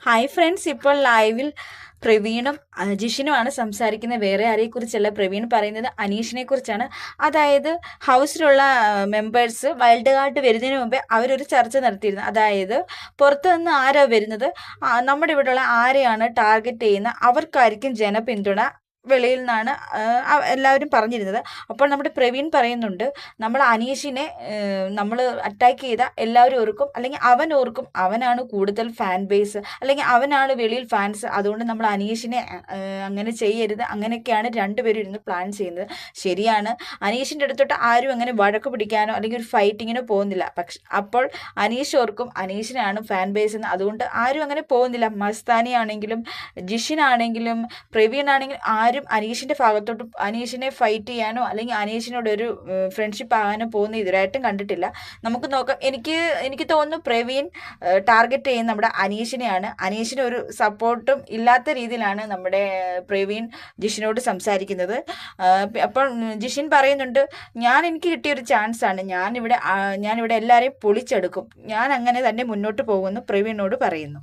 Hi friends, ഇപ്പോൾ ലൈവിൽ പ്രവീണും ജിഷിനുമാണ് സംസാരിക്കുന്നത്. വേറെ ആരെക്കുറിച്ചല്ല. പ്രവീൺ പറയുന്നത് അനീഷിനെ കുറിച്ചാണ്. അതായത് ഹൗസിലുള്ള മെമ്പേഴ്സ് വൈൽഡ് കാർഡ് വരുന്നതിന് മുമ്പേ അവരൊരു ചർച്ച നടത്തിയിരുന്നു. അതായത് പുറത്തു നിന്ന് ആരാ വരുന്നത്, നമ്മുടെ ഇവിടെയുള്ള ആരെയാണ് ടാർഗറ്റ് ചെയ്യുന്നത്, അവർക്കായിരിക്കും ജനപിന്തുണ വെളിയിൽ നിന്നാണ് എല്ലാവരും പറഞ്ഞിരുന്നത്. അപ്പോൾ നമ്മുടെ പ്രവീൺ പറയുന്നുണ്ട്, നമ്മൾ അനീഷിനെ നമ്മൾ അറ്റാക്ക് ചെയ്ത എല്ലാവരും ഓർക്കും, അല്ലെങ്കിൽ അവൻ ഓർക്കും അവനാണ് കൂടുതൽ ഫാൻ ബേസ്, അല്ലെങ്കിൽ അവനാണ് വെളിയിൽ ഫാൻസ്, അതുകൊണ്ട് നമ്മൾ അനീഷിനെ അങ്ങനെ ചെയ്യരുത്. അങ്ങനെയൊക്കെയാണ് രണ്ടുപേരും ഇരുന്ന് പ്ലാൻ ചെയ്യുന്നത്. ശരിയാണ്, അനീഷിൻ്റെ അടുത്തോട്ട് ആരും അങ്ങനെ വഴക്ക് പിടിക്കാനോ അല്ലെങ്കിൽ ഒരു ഫൈറ്റിങ്ങിനോ പോകുന്നില്ല. പക്ഷെ അപ്പോൾ അനീഷ് ഓർക്കും അനീഷിനാണ് ഫാൻ ബേസ് എന്ന്, അതുകൊണ്ട് ആരും അങ്ങനെ പോകുന്നില്ല. മസ്താനി ആണെങ്കിലും ജിഷിനാണെങ്കിലും പ്രവീൺ ആണെങ്കിലും ആരും അനീഷിന്റെ ഭാഗത്തോട്ട് അനീഷിനെ ഫൈറ്റ് ചെയ്യാനോ അല്ലെങ്കിൽ അനീഷിനോട് ഒരു ഫ്രണ്ട്ഷിപ്പ് ആകാനോ പോകുന്ന ഇതുവരായിട്ടും കണ്ടിട്ടില്ല. നമുക്ക് നോക്കാം. എനിക്ക് തോന്നുന്നു പ്രവീൺ ടാർഗറ്റ് ചെയ്യുന്ന നമ്മുടെ അനീഷിനെയാണ്. അനീഷിന് ഒരു സപ്പോർട്ടും ഇല്ലാത്ത രീതിയിലാണ് നമ്മുടെ പ്രവീൺ ജിഷിനോട് സംസാരിക്കുന്നത്. അപ്പോൾ ജിഷിൻ പറയുന്നുണ്ട്, എനിക്ക് കിട്ടിയൊരു ചാൻസ് ആണ്, ഞാനിവിടെ എല്ലാവരെയും പൊളിച്ചെടുക്കും, ഞാൻ അങ്ങനെ തന്നെ മുന്നോട്ട് പോകുമെന്ന് പ്രവീണിനോട് പറയുന്നു.